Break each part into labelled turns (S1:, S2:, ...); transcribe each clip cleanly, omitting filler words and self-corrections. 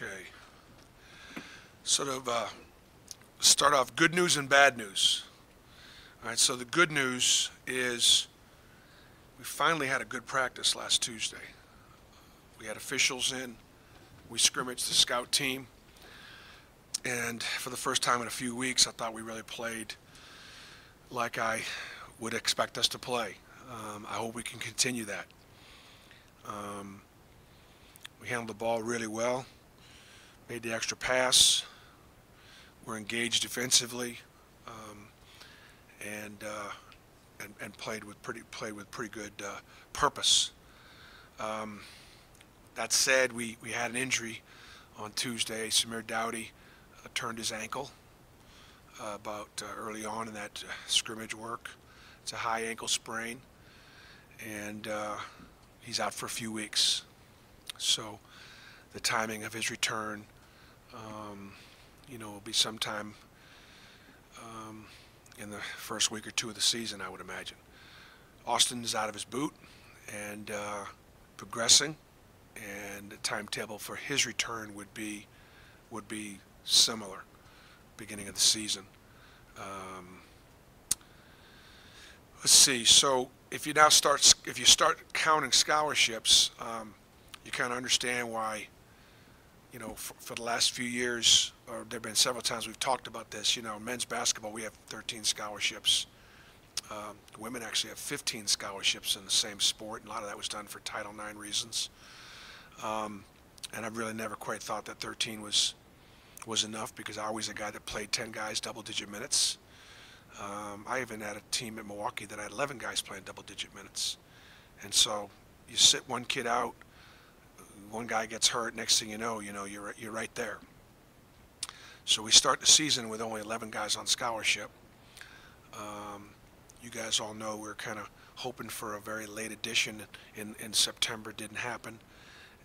S1: Okay. Sort of start off good news and bad news. All right, so the good news is we finally had a good practice last Tuesday. We had officials in. We scrimmaged the scout team. And for the first time in a few weeks, I thought we really played like I would expect us to play. I hope we can continue that. We handled the ball really well, made the extra pass. We're engaged defensively, and played with pretty good purpose. That said, we had an injury on Tuesday. Samir Dowdy turned his ankle about early on in that scrimmage work. It's a high ankle sprain, and he's out for a few weeks. So the timing of his return, will be sometime in the first week or two of the season, I would imagine. Austin is out of his boot and progressing, and the timetable for his return would be similar, beginning of the season. Let's see. So if you start counting scholarships, you kind of understand why. For the last few years, or there have been several times we've talked about this. Men's basketball, we have 13 scholarships. Women actually have 15 scholarships in the same sport, and a lot of that was done for Title IX reasons. And I've really never quite thought that 13 was enough, because I was a guy that played 10 guys double-digit minutes. I even had a team at Milwaukee that had 11 guys playing double-digit minutes. And so you sit one kid out, one guy gets hurt, next thing you know, you're right there. So we start the season with only 11 guys on scholarship. You guys all know we're kind of hoping for a very late addition in September. Didn't happen,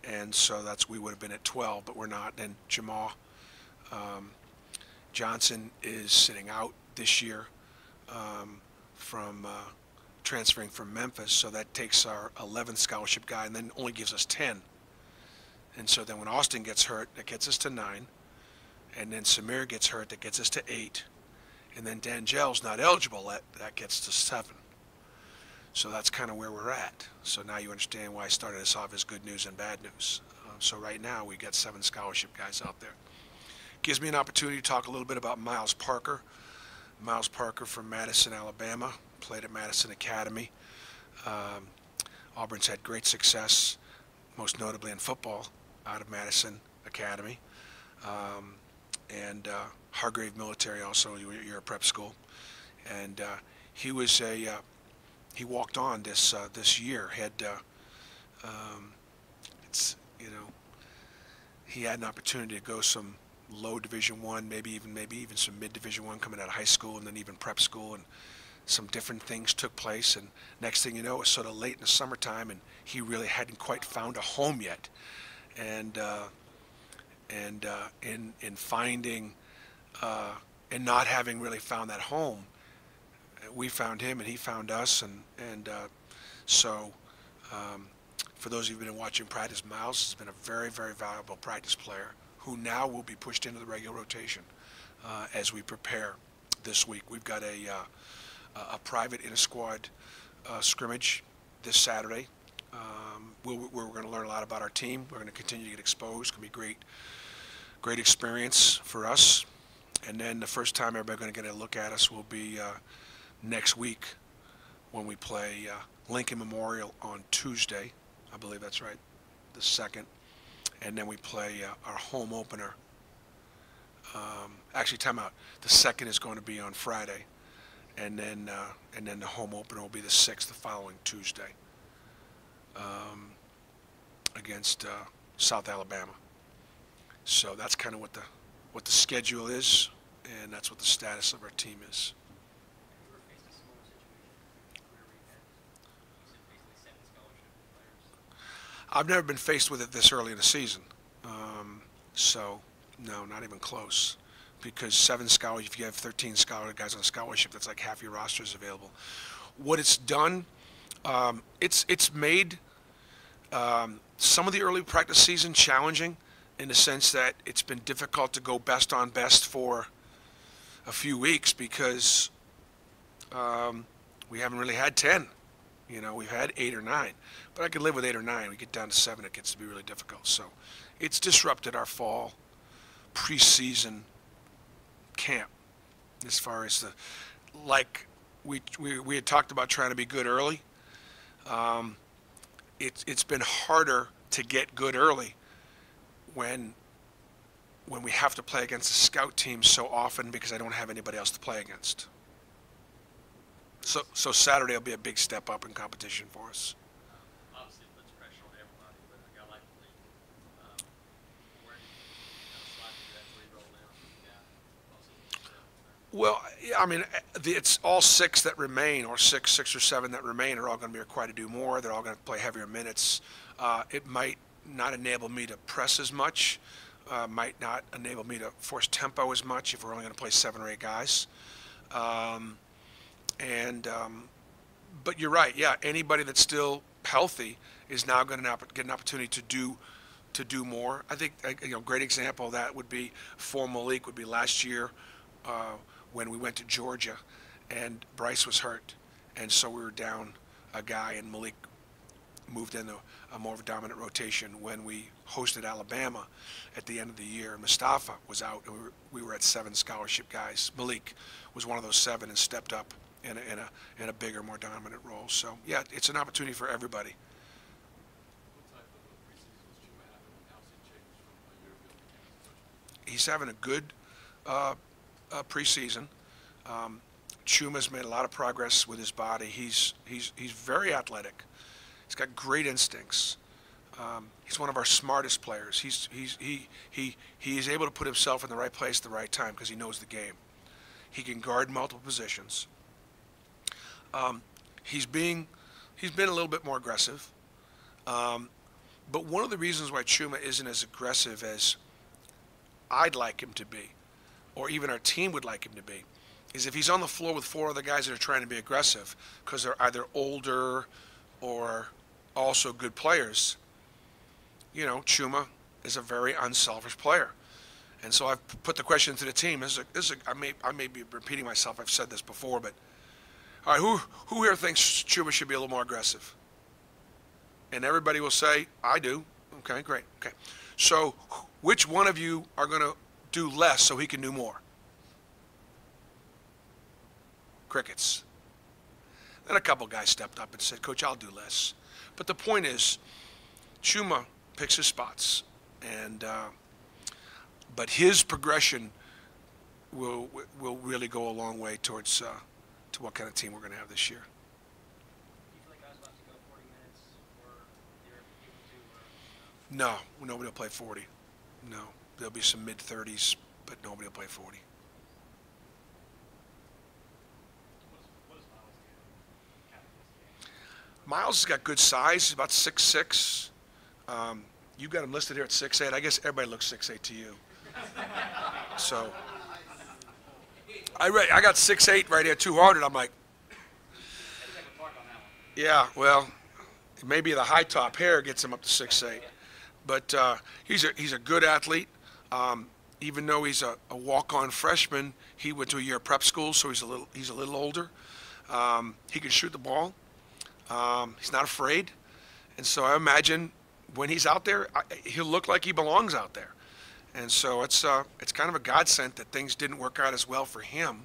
S1: and so we would have been at 12, but we're not. And Jamal Johnson is sitting out this year from transferring from Memphis, so that takes our 11th scholarship guy and then only gives us 10. And so then when Austin gets hurt, that gets us to 9. And then Samir gets hurt, that gets us to 8. And then Dangel's not eligible, that gets to 7. So that's kind of where we're at. So now you understand why I started this off as good news and bad news. So right now we got 7 scholarship guys out there. Gives me an opportunity to talk a little bit about Miles Parker. Miles Parker from Madison, Alabama, played at Madison Academy. Auburn's had great success, most notably in football, out of Madison Academy. And Hargrave Military also, you're a prep school. And he walked on this year. He had an opportunity to go some low Division I, maybe even some mid Division I coming out of high school, and then even prep school, and some different things took place. And next thing you know, it was sort of late in the summertime, and he really hadn't quite found a home yet. And in finding and not having really found that home, we found him and he found us, and so for those of you who've been watching practice, Miles has been a very, very valuable practice player who now will be pushed into the regular rotation as we prepare this week. We've got a private inter-squad scrimmage this Saturday. We're going to learn a lot about our team. We're going to continue to get exposed. It's going to be great experience for us. And then the first time everybody's going to get a look at us will be next week when we play Lincoln Memorial on Tuesday. I believe that's right, the 2nd. And then we play our home opener. Actually, time out. The 2nd is going to be on Friday. And then the home opener will be the 6th, the following Tuesday, against South Alabama. So that's kind of what the schedule is, and that's what the status of our team is. I've never been faced with it this early in the season. So no, not even close. Because 7 scholars, if you have 13 scholar guys on scholarship, that's like half your roster is available. What it's done, it's made some of the early practice season challenging in the sense that it's been difficult to go best on best for a few weeks because we haven't really had 10. You know, we've had 8 or 9, but I could live with 8 or 9. We get down to 7, it gets to be really difficult. So it's disrupted our fall preseason camp as far as the, like we had talked about trying to be good early. It's been harder to get good early when we have to play against the scout teams so often because I don't have anybody else to play against. So Saturday will be a big step up in competition for us.
S2: Obviously, it puts pressure on everybody, but a guy like the league, where do you kind of slide into that 3-roll down? Yeah,
S1: Well, yeah, I mean, it's all 6 that remain, or 6 or 7 that remain, are all going to be required to do more. They're all going to play heavier minutes. It might not enable me to press as much, might not enable me to force tempo as much if we're only going to play 7 or 8 guys. But you're right. Yeah, anybody that's still healthy is now going to get an opportunity to do more. I think great example of that would be for Malik would be last year when we went to Georgia, and Bryce was hurt, and so we were down a guy, and Malik moved into a more of a dominant rotation. When we hosted Alabama at the end of the year, Mustafa was out, and we were at 7 scholarship guys. Malik was one of those 7 and stepped up in a bigger, more dominant role. So yeah, it's an opportunity for everybody.
S3: What type of preseason was Chuma having, and how's he changed from a year ago when he came as a freshman?
S1: He's having a good preseason. Chuma's made a lot of progress with his body. He's very athletic. He's got great instincts. He's one of our smartest players. He is able to put himself in the right place at the right time because he knows the game. He can guard multiple positions. He's been a little bit more aggressive. But one of the reasons why Chuma isn't as aggressive as I'd like him to be, or even our team would like him to be, is if he's on the floor with 4 other guys that are trying to be aggressive because they're either older or also good players. You know, Chuma is a very unselfish player. And so I've put the question to the team. I may be repeating myself. I've said this before, but all right, who here thinks Chuma should be a little more aggressive? And everybody will say, I do. Okay, great. Okay. So which one of you are going to do less so he can do more? Crickets. Then a couple guys stepped up and said, Coach, I'll do less. But the point is, Chuma picks his spots, and but his progression will really go a long way towards to what kind of team we're going to have this year.
S2: Do you feel like guys about to go 40 minutes, or you're able to,
S1: No, nobody will play 40. No, there'll be some mid-30s, but nobody will play 40.
S3: What does Miles do in this game?
S1: Miles has got good size. He's about 6'6". You got him listed here at 6'8". I guess everybody looks 6'8" to you. So I got 6'8" right here, 200. I'm like, yeah, well, maybe the high top hair gets him up to 6'8". But he's a good athlete. Even though he's a walk-on freshman, he went to a year of prep school, so he's a little older. He can shoot the ball. He's not afraid, and so I imagine when he's out there, he'll look like he belongs out there. And so it's kind of a godsend that things didn't work out as well for him.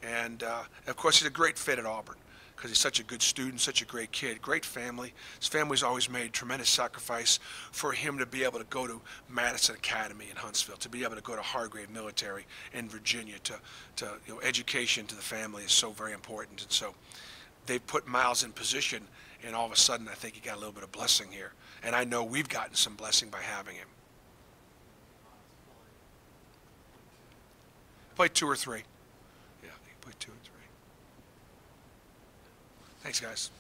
S1: And of course, he's a great fit at Auburn because he's such a good student, such a great kid, great family. His family's always made tremendous sacrifice for him to be able to go to Madison Academy in Huntsville, to be able to go to Hargrave Military in Virginia. Education to the family is so very important. And so they put Miles in position, and all of a sudden, I think he got a little bit of blessing here. And I know we've gotten some blessing by having him. Played 2 or 3. Yeah, he played 2 or 3. Thanks, guys.